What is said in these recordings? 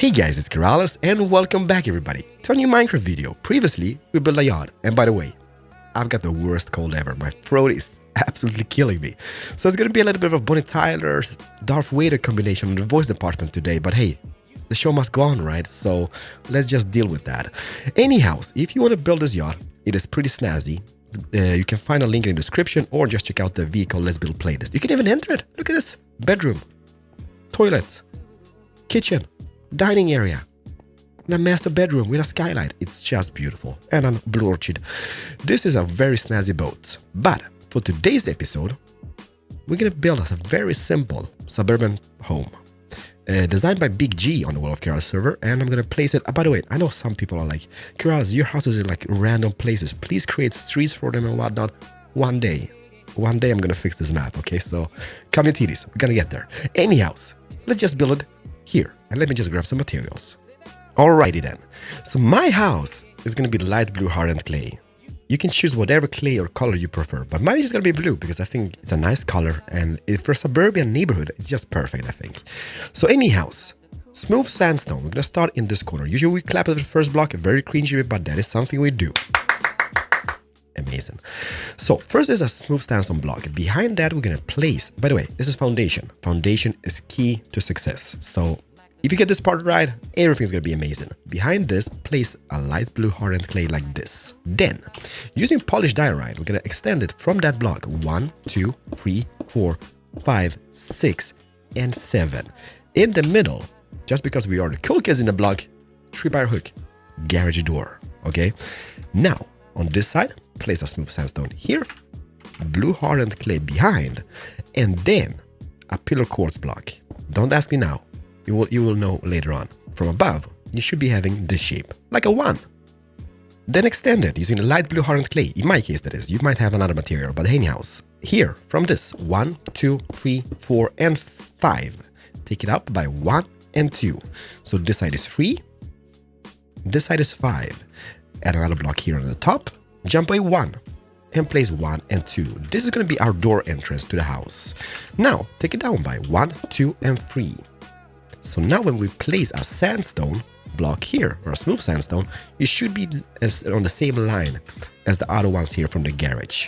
Hey guys, it's Keralis and welcome back everybody to a new Minecraft video. Previously, we built a yacht, and by the way, I've got the worst cold ever. My throat is absolutely killing me. So it's gonna be a little bit of a Bonnie Tyler, Darth Vader combination in the voice department today, but hey, the show must go on, right? So let's just deal with that. Anyhow, if you want to build this yacht, it is pretty snazzy. You can find a link in the description or just check out the vehicle Let's Build playlist. You can even enter it. Look at this. Bedroom, toilet, kitchen, dining area, and a master bedroom with a skylight. It's just beautiful. And a blue orchid. This is a very snazzy boat. But for today's episode, we're going to build us a very simple suburban home. Designed by Big G on the World of Keralis server, and I'm gonna place it. By the way, I know some people are like, Keralis, your houses are like random places. Please create streets for them and whatnot. One day I'm gonna fix this map. Okay, so communities, we're gonna get there. Anyhow, let's just build it here, and let me just grab some materials. Alrighty then. So my house is gonna be light blue hardened clay. You can choose whatever clay or color you prefer, but mine is going to be blue because I think it's a nice color, and for a suburban neighborhood, it's just perfect, I think. So anyhow, smooth sandstone. We're going to start in this corner. Usually we clap at the first block, very cringy, but that is something we do. Amazing. So first is a smooth sandstone block. Behind that, we're going to place, by the way, this is foundation. Foundation is key to success. So if you get this part right, everything's gonna be amazing. Behind this, place a light blue hardened clay like this. Then, using polished diorite, we're gonna extend it from that block 1, 2, 3, 4, 5, 6, and 7. In the middle, just because we are the cool kids in the block, 3-bar hook, garage door. Okay. Now, on this side, place a smooth sandstone here, blue hardened clay behind, and then a pillar quartz block. Don't ask me now. You will know later on. From above, you should be having this shape, like a 1. Then extend it using a light blue hardened clay. In my case, that is. You might have another material, but anyhow, here, from this, 1, 2, 3, 4, and 5. Take it up by 1 and 2. So this side is 3, this side is 5. Add another block here on the top, jump by 1, and place 1 and 2. This is going to be our door entrance to the house. Now, take it down by 1, 2, and 3. So now when we place a sandstone block here, or a smooth sandstone, it should be on the same line as the other ones here from the garage.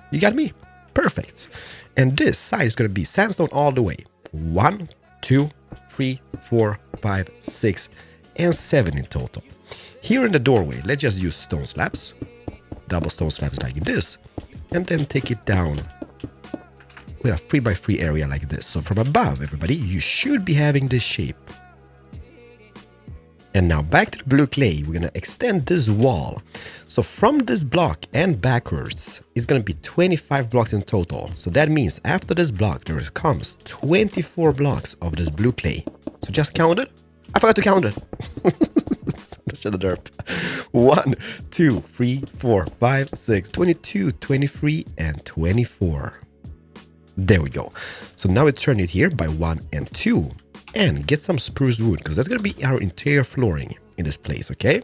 You got me? Perfect. And this side is going to be sandstone all the way. 1, 2, 3, 4, 5, 6, and 7 in total. Here in the doorway, let's just use stone slabs. Double stone slabs like this. And then take it down with a 3x3 area like this. So from above, everybody, you should be having this shape. And now back to the blue clay, we're gonna extend this wall. So from this block and backwards, it's gonna be 25 blocks in total. So that means after this block, there comes 24 blocks of this blue clay. So just count it. I forgot to count it. Shut the derp. 1, 2, 3, 4, 5, 6, 22, 23, and 24. There we go. So now we turn it here by 1 and 2 and get some spruce wood because that's going to be our interior flooring in this place, okay?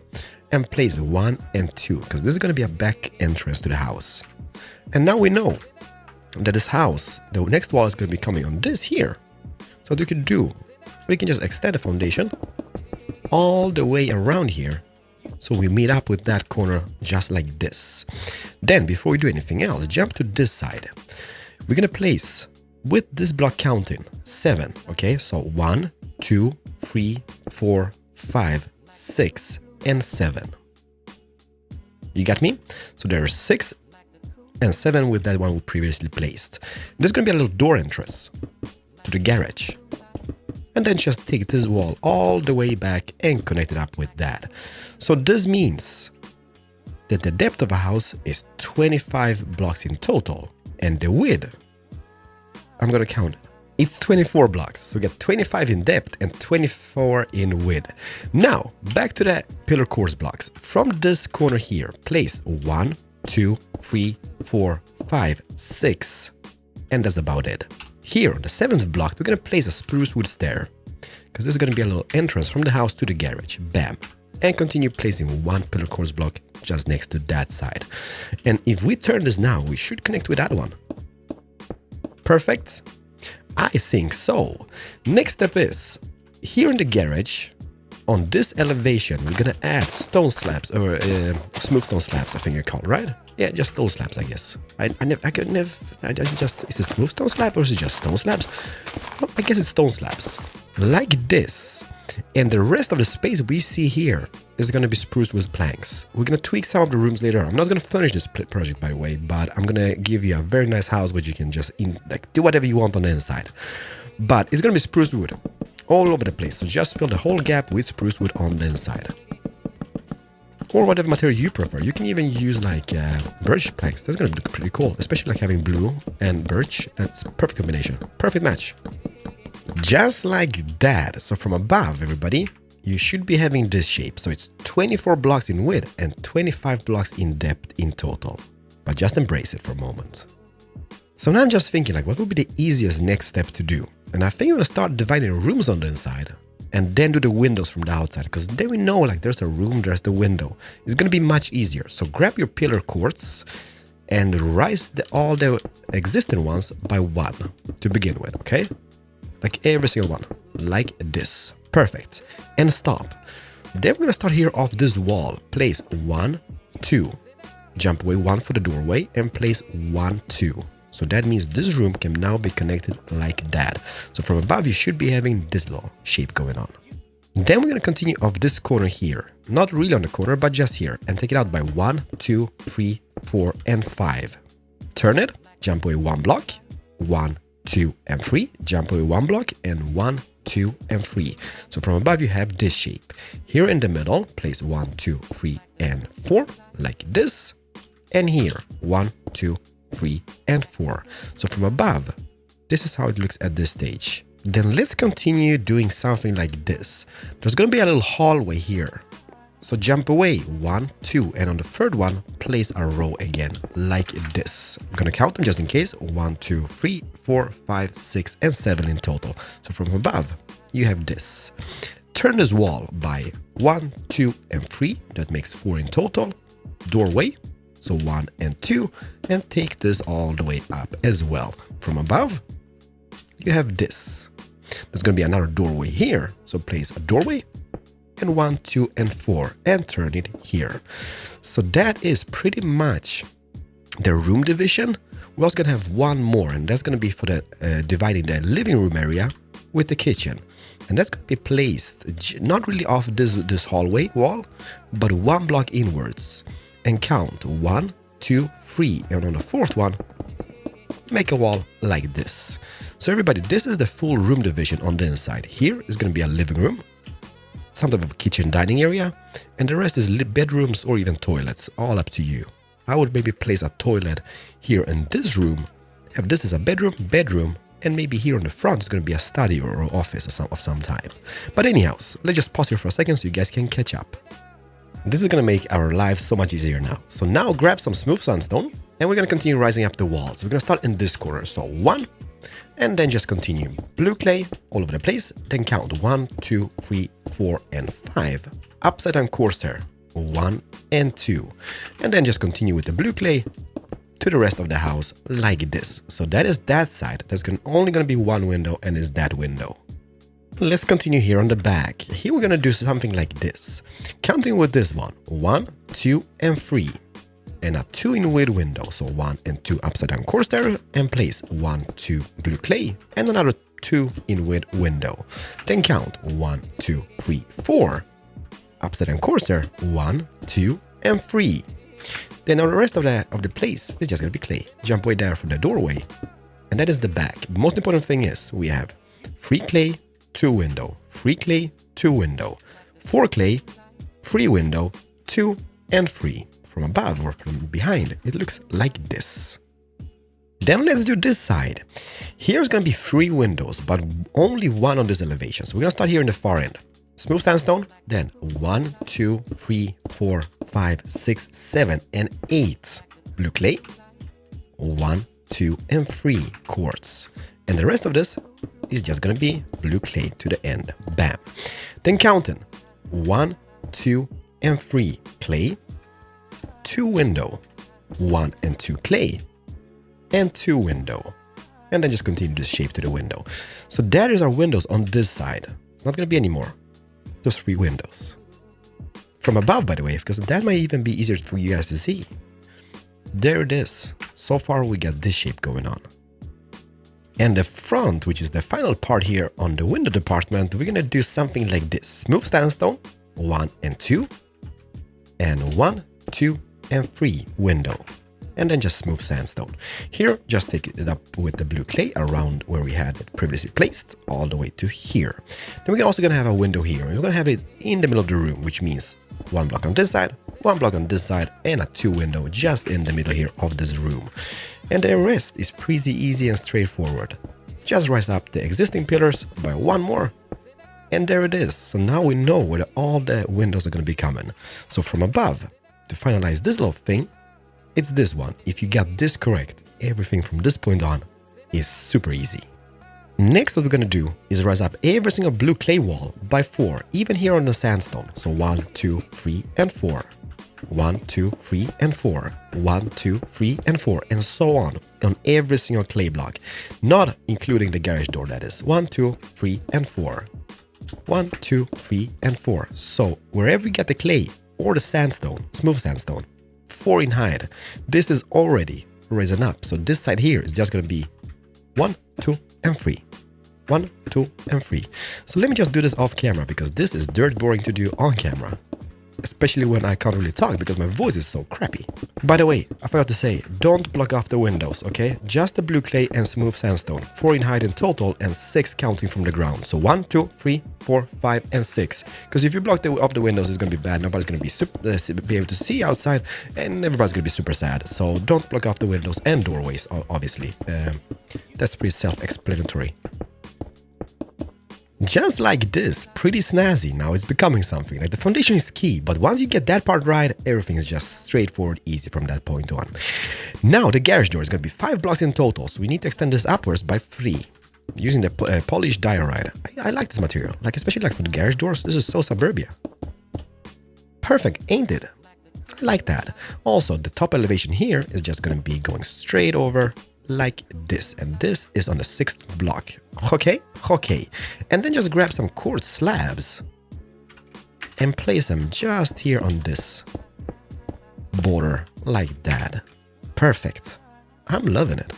And place 1 and 2 because this is going to be a back entrance to the house. And now we know that this house, the next wall is going to be coming on this here. So what we can do, we can just extend the foundation all the way around here. So we meet up with that corner just like this. Then before we do anything else, jump to this side. We're going to place, with this block counting, 7, okay? So 1, 2, 3, 4, 5, 6, and 7. You got me? So there's 6 and 7 with that one we previously placed. There's going to be a little door entrance to the garage. And then just take this wall all the way back and connect it up with that. So this means that the depth of a house is 25 blocks in total. And the width, I'm gonna count it. It's 24 blocks. So we get 25 in depth and 24 in width. Now, back to the pillar quartz blocks. From this corner here, place 1, 2, 3, 4, 5, 6. And that's about it. Here, on the 7th block, we're gonna place a spruce wood stair. Because this is gonna be a little entrance from the house to the garage. Bam. And continue placing 1 pillar quartz block just next to that side. And if we turn this now, we should connect with that one. Perfect? I think so. Next step is, here in the garage, on this elevation, we're gonna add stone slabs, or smooth stone slabs, I think they're called, right? Yeah, just stone slabs, I guess. Is it smooth stone slab or is it just stone slabs? Well, I guess it's stone slabs. Like this. And the rest of the space we see here is going to be spruced with planks. We're going to tweak some of the rooms later. I'm not going to finish this project, by the way, but I'm going to give you a very nice house which you can just do whatever you want on the inside. But it's going to be spruce wood all over the place. So just fill the whole gap with spruce wood on the inside. Or whatever material you prefer. You can even use like birch planks. That's going to look pretty cool, especially like having blue and birch. That's perfect combination. Perfect match. Just like that. So from above, everybody, you should be having this shape. So it's 24 blocks in width and 25 blocks in depth in total. But just embrace it for a moment. So now I'm just thinking like, what would be the easiest next step to do? And I think I'm going to start dividing rooms on the inside and then do the windows from the outside, because then we know like there's a room, there's the window. It's going to be much easier. So grab your pillar quartz and rise all the existing ones by 1 to begin with, okay? Like every single one, like this. Perfect. And stop. Then we're going to start here off this wall. Place 1, 2. Jump away 1 for the doorway and place 1, 2. So that means this room can now be connected like that. So from above, you should be having this little shape going on. Then we're going to continue off this corner here. Not really on the corner, but just here. And take it out by 1, 2, 3, 4, and 5. Turn it. Jump away 1 block. 1, 2, and 3. Jump away 1 block. And 1, 2, and 3. So from above, you have this shape. Here in the middle, place 1, 2, 3, and 4. Like this. And here, 1, 2, 3, and 4. So from above, this is how it looks at this stage. Then let's continue doing something like this. There's going to be a little hallway here. So jump away 1, 2, and on the third one, place a row again, like this. I'm going to count them just in case. 1, 2, 3, 4, 5, 6, and 7 in total. So from above, you have this. Turn this wall by 1, 2, and 3. That makes 4 in total. Doorway. So 1 and 2, and take this all the way up as well. From above, you have this. There's going to be another doorway here. So place a doorway and 1, 2, and 4 and turn it here. So that is pretty much the room division. We're also going to have one more, and that's going to be for the dividing the living room area with the kitchen. And that's going to be placed not really off this hallway wall, but 1 block inwards. And count 1, 2, 3, and on the fourth one, make a wall like this. So everybody, this is the full room division on the inside. Here is going to be a living room, some type of kitchen dining area, and the rest is bedrooms or even toilets, all up to you. I would maybe place a toilet here in this room, have this as a bedroom, and maybe here on the front is going to be a study or office of some type. But anyhow, let's just pause here for a second so you guys can catch up. This is going to make our lives so much easier now. So now grab some smooth sandstone and we're going to continue rising up the walls. We're going to start in this corner. So 1, and then just continue. Blue clay all over the place. Then count 1, 2, 3, 4, and 5. Upside down Corsair 1 and 2. And then just continue with the blue clay to the rest of the house like this. So that is that side. There's only going to be one window, and is that window. Let's continue here on the back. Here we're going to do something like this. Counting with this one. 1, 2, and 3. And a 2 in width window. So 1 and 2 upside down Corsair, and place 1, 2 blue clay, and another 2 in width window. Then count 1, 2, 3, 4. Upside down Corsair, 1, 2, and 3. Then on the rest of the place is just going to be clay. Jump way there from the doorway. And that is the back. The most important thing is we have 3 clay, 2 window, 3 clay, 2 window, 4 clay, 3 window, 2 and 3. From above or from behind, it looks like this. Then let's do this side. Here's going to be 3 windows, but only 1 on this elevation. So we're going to start here in the far end. Smooth sandstone, then 1, 2, 3, 4, 5, 6, 7, and 8 blue clay, 1, 2, and 3 quartz. And the rest of this is just going to be blue clay to the end. Bam. Then counting 1, 2, and 3 clay, 2 window, 1 and 2 clay, and 2 window. And then just continue this shape to the window. So that is our windows on this side. It's not going to be any more. those 3 windows. From above, by the way, because that might even be easier for you guys to see. There it is. So far we got this shape going on. And the front, which is the final part here on the window department, we're gonna do something like this. Smooth sandstone, 1 and 2, and 1, 2, and 3 window. And then just smooth sandstone. Here, just take it up with the blue clay around where we had it previously placed, all the way to here. Then we're also gonna have a window here. We're gonna have it in the middle of the room, which means 1 block on this side, 1 block on this side, and a 2 window just in the middle here of this room. And the rest is pretty easy and straightforward. Just rise up the existing pillars by 1 more, and there it is. So now we know where all the windows are going to be coming. So from above, to finalize this little thing, it's this one. If you got this correct, everything from this point on is super easy. Next, what we're going to do is rise up every single blue clay wall by 4, even here on the sandstone. So 1, 2, 3, and 4. 1, 2, 3, and 4. 1, 2, 3, and 4, and so on every single clay block, not including the garage door, that is. 1, 2, 3, and 4. 1, 2, 3, and 4. So wherever you get the clay or the sandstone, smooth sandstone, 4 in height, this is already risen up. So this side here is just going to be 1, 2, and 3. 1, 2, and 3. So let me just do this off camera because this is dirt boring to do on camera. Especially when I can't really talk because my voice is so crappy. By the way, I forgot to say, don't block off the windows, okay? Just the blue clay and smooth sandstone. 4 in height in total and 6 counting from the ground. So 1, 2, 3, 4, 5, and 6. Because if you block off the windows, it's going to be bad. Nobody's going to be able to see outside and everybody's going to be super sad. So don't block off the windows and doorways, obviously. That's pretty self-explanatory. Just like this, pretty snazzy. Now it's becoming something. Like the foundation is key, but once you get that part right, everything is just straightforward, easy from that point on. Now the garage door is going to be 5 blocks in total, so we need to extend this upwards by 3 using the polished diorite. I like this material, like especially like for the garage doors. This is so suburbia. Perfect, ain't it? I like that. Also, the top elevation here is just going to be going straight over like this, and this is on the 6th block. Okay. And then just grab some quartz slabs and place them just here on this border like that. Perfect. I'm loving it.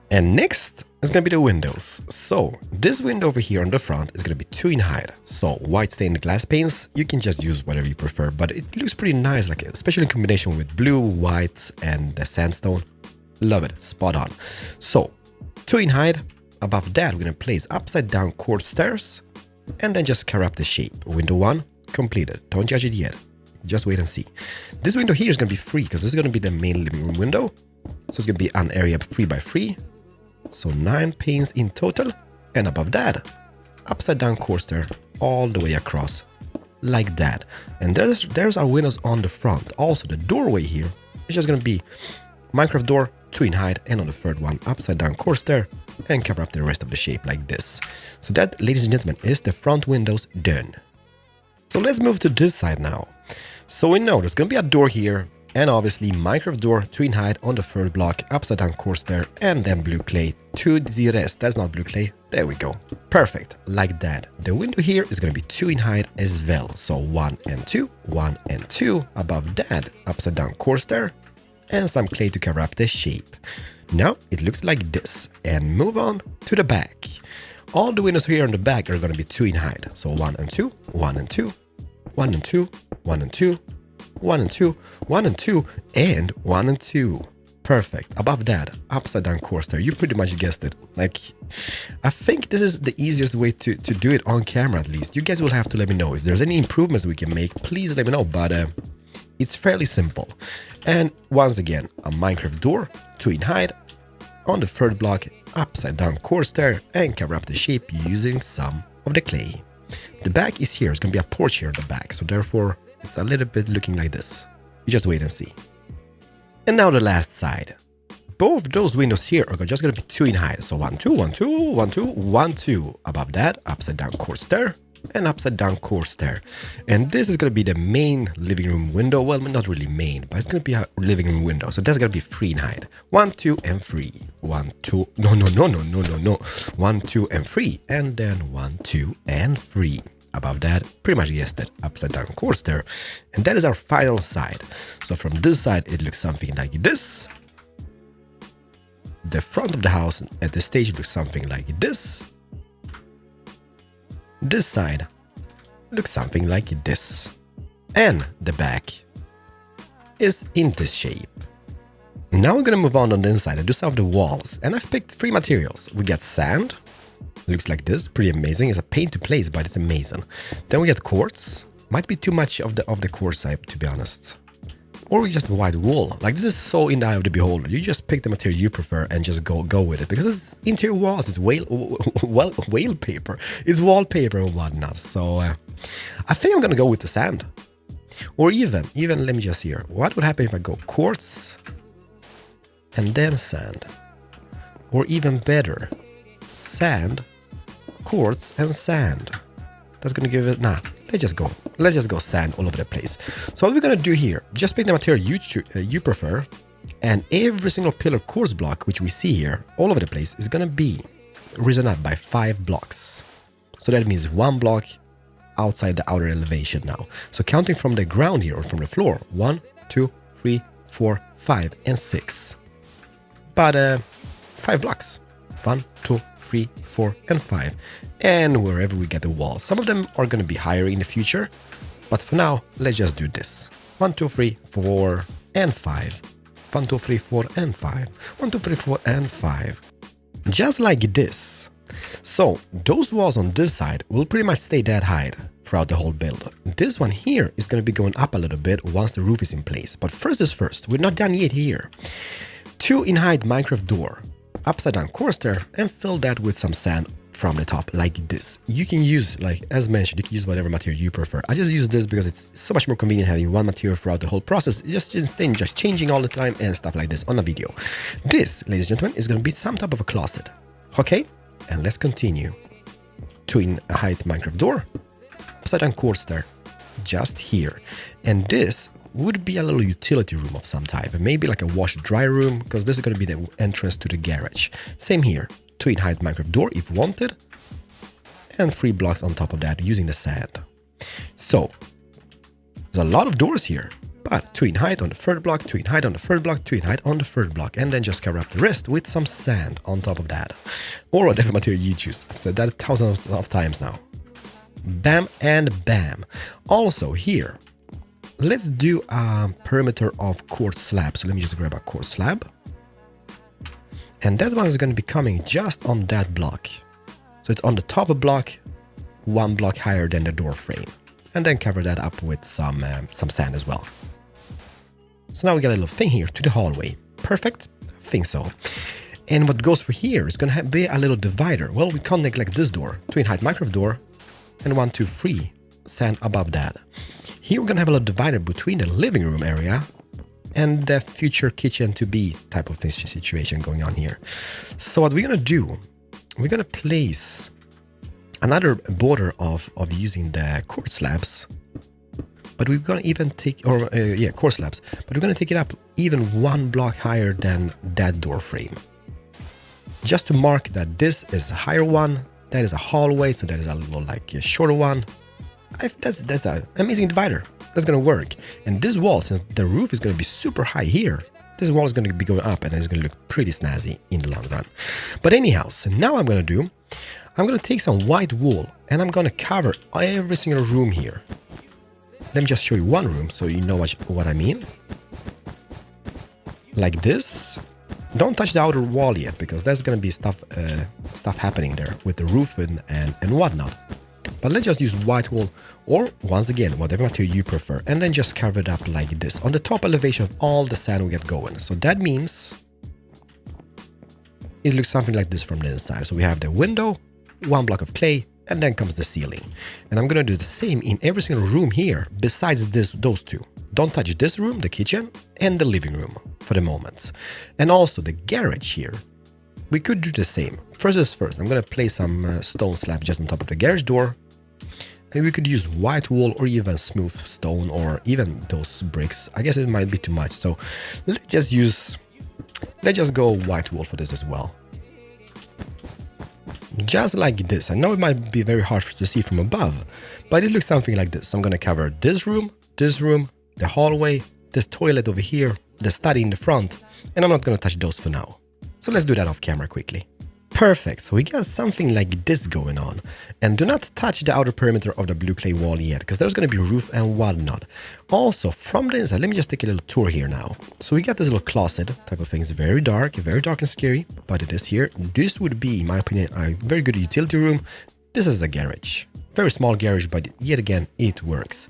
And next is gonna be the windows. So this window over here on the front is gonna be 2 in height. So white stained glass panes, you can just use whatever you prefer, but it looks pretty nice, like especially in combination with blue, white, and the sandstone. Love it, spot on. So 2 in height. Above that, we're gonna place upside down quartz stairs and then just carve up the shape. Window 1 completed. Don't judge it yet. Just wait and see. This window here is gonna be free because this is gonna be the main living room window. So it's gonna be an area 3 by 3. So 9 panes in total. And above that, upside down quartz stair all the way across like that. And there's our windows on the front. Also, the doorway here is just gonna be Minecraft door, 2 in height, and on the third one, upside down quartz stair, and cover up the rest of the shape like this. So that, ladies and gentlemen, is the front windows done. So let's move to this side now. So we know there's gonna be a door here, and obviously Minecraft door, 2 in height on the third block, upside down quartz stair, and then blue clay to the rest. That's not blue clay. There we go. Perfect, like that. The window here is gonna be 2 in height as well. So 1 and 2, 1 and 2. Above that, upside down quartz stair, and some clay to cover up the shape. Now it looks like this, and move on to the back. All the windows here on the back are going to be 2 in height. So 1 and 2, 1 and 2, 1 and 2, 1 and 2, 1 and 2, 1 and 2, and 1 and 2. Perfect. Above that, upside down quartz stair. You pretty much guessed it. Like, I think this is the easiest way to do it on camera, at least. You guys will have to let me know if there's any improvements we can make. Please let me know. But it's fairly simple. And once again, a Minecraft door, 2 in height, on the third block, upside down quartz stair, and cover up the shape using some of the clay. The back is here. It's going to be a porch here at the back, so therefore it's a little bit looking like this. You just wait and see. And now the last side. Both those windows here are just going to be 2 in height. So 1, 2, 1, 2, 1, 2, 1, 2. Above that, upside down quartz stair, and upside down quartz stair. And this is going to be the main living room window. Well, not really main, but it's going to be a living room window. So that's going to be 3 in height. 1, 2, and 3. 1, 2. No. 1, 2, and 3. And then 1, 2, and 3. above that, pretty much guessed it, upside down quartz there. And that is our final side. So from this side, it looks something like this. The front of the house at the stage looks something like this. This side looks something like this. And the back is in this shape. Now we're gonna move on the inside and do some of the walls. And I've picked 3 materials. We get sand. Looks like this, pretty amazing. It's a pain to place, but it's amazing. Then we get quartz. Might be too much of the quartz type, to be honest. Or we just white wool. Like, this is so in the eye of the beholder. You just pick the material you prefer and just go with it. Because it's interior walls, it's whale paper. It's wallpaper and whatnot. So I think I'm gonna go with the sand. Or even let me just hear. What would happen if I go quartz and then sand? Or even better, sand, quartz and sand. That's gonna give it, let's just go sand all over the place. So what we're gonna do here, just pick the material you prefer, and every single pillar quartz block which we see here all over the place is gonna be risen up by 5 blocks. So that means 1 block outside the outer elevation now. So counting from the ground here or from the floor, 1, 2, 3, 4, 5 and 6. But 5 blocks. 1, 2, 3, 4 and 5, and wherever we get the walls. Some of them are going to be higher in the future, but for now let's just do this. 1, 2, 3, 4 and 5. 1, 2, 3, 4 and 5. 1, 2, 3, 4 and 5. Just like this. So those walls on this side will pretty much stay that height throughout the whole build. This one here is going to be going up a little bit once the roof is in place. But first is first, we're not done yet here. 2 in height Minecraft door. Upside down quartz there, and fill that with some sand from the top like this. You can use, like as mentioned, you can use whatever material you prefer. I just use this because it's so much more convenient having one material throughout the whole process, just changing all the time and stuff like this on a video. This, ladies and gentlemen, is going to be some type of a closet. Okay, and let's continue. 2 in a height Minecraft door, upside down quartz there, just here. And this would be a little utility room of some type, maybe like a wash-dry room, because this is going to be the entrance to the garage. Same here, 2 in height Minecraft door if wanted, and 3 blocks on top of that using the sand. So, there's a lot of doors here, but 2 in height on the 3rd block, 2 in height on the 3rd block, 2 in height on the 3rd block, and then just cover up the rest with some sand on top of that. Or whatever material you choose. I've said that thousands of times now. Bam and bam. Also here, let's do a perimeter of quartz slab. So let me just grab a quartz slab. And that one is going to be coming just on that block. So it's on the top of block, 1 block higher than the door frame. And then cover that up with some sand as well. So now we got a little thing here to the hallway. Perfect? I think so. And what goes for here is going to be a little divider. Well, we can't neglect this door. 2 in height Minecraft door. And 1, 2, 3 sand above that. Here we're gonna have a little divider between the living room area and the future kitchen to be type of situation going on here. So what we're gonna do, we're gonna place another border of using the quartz slabs, but we're gonna even take, quartz slabs, but we're gonna take it up even 1 block higher than that door frame, just to mark that this is a higher one, that is a hallway, so that is a little like a shorter one. That's an amazing divider. That's gonna work. And this wall, since the roof is gonna be super high here, this wall is gonna be going up and it's gonna look pretty snazzy in the long run. But anyhow, so now I'm gonna take some white wool and I'm gonna cover every single room here. Let me just show you one room so you know what I mean. Like this. Don't touch the outer wall yet, because there's gonna be stuff happening there with the roof and whatnot. But let's just use white wool, or once again, whatever material you prefer, and then just cover it up like this on the top elevation of all the sand we get going. So that means it looks something like this from the inside. So we have the window, 1 block of clay, and then comes the ceiling. And I'm gonna do the same in every single room here, besides those 2. Don't touch this room, the kitchen, and the living room for the moment. And also the garage here. We could do the same. First is first, I'm gonna place some stone slab just on top of the garage door. And we could use white wool or even smooth stone or even those bricks. I guess it might be too much, so let's just go white wool for this as well. just like this. I know it might be very hard to see from above, but it looks something like this. So I'm gonna cover this room, the hallway, this toilet over here, the study in the front, and I'm not gonna touch those for now. So let's do that off camera quickly. Perfect, so we got something like this going on. And do not touch the outer perimeter of the blue clay wall yet, because there's going to be roof and whatnot. Also, from the inside, let me just take a little tour here now. So we got this little closet type of thing. It's very dark and scary, but it is here. This would be, in my opinion, a very good utility room. This is a garage. Very small garage, but yet again, it works.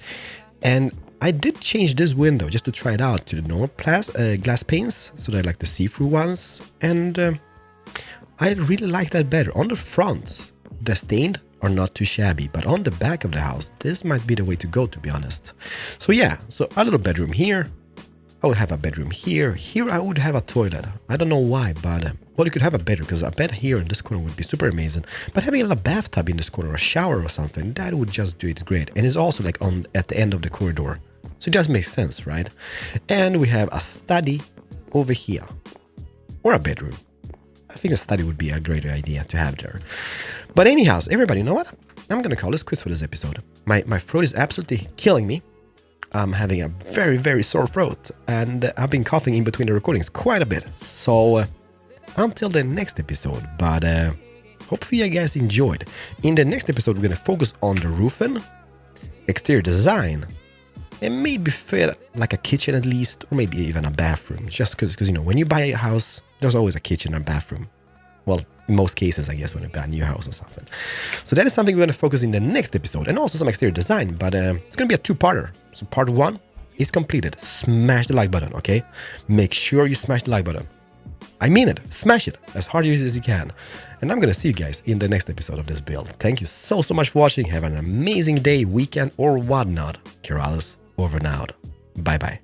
And I did change this window just to try it out to the normal glass panes, so they're like the see-through ones. And I really like that better. On the front, the stained are not too shabby, but on the back of the house, this might be the way to go, to be honest. So yeah, so a little bedroom here. I would have a bedroom here. Here I would have a toilet. I don't know why, but well, you could have a bedroom, because a bed here in this corner would be super amazing. But having a little bathtub in this corner, or a shower or something, that would just do it great. And it's also like at the end of the corridor. So it just makes sense, right? And we have a study over here, or a bedroom. I think a study would be a great idea to have there. But anyhow, everybody, you know what? I'm going to call this quits for this episode. My throat is absolutely killing me. I'm having a very, very sore throat. And I've been coughing in between the recordings quite a bit. So until the next episode. But hopefully you guys enjoyed. In the next episode, we're going to focus on the roofing, exterior design, and maybe fit like a kitchen at least, or maybe even a bathroom. Just because you know, when you buy a house, there's always a kitchen and bathroom. Well, in most cases, I guess, when you buy a new house or something. So that is something we're going to focus in the next episode, and also some exterior design. But it's going to be a two-parter. So part 1 is completed. Smash the like button, okay? Make sure you smash the like button. I mean it. Smash it as hard as you can. And I'm going to see you guys in the next episode of this build. Thank you so much for watching. Have an amazing day, weekend, or whatnot. Keralis, over and out. Bye-bye.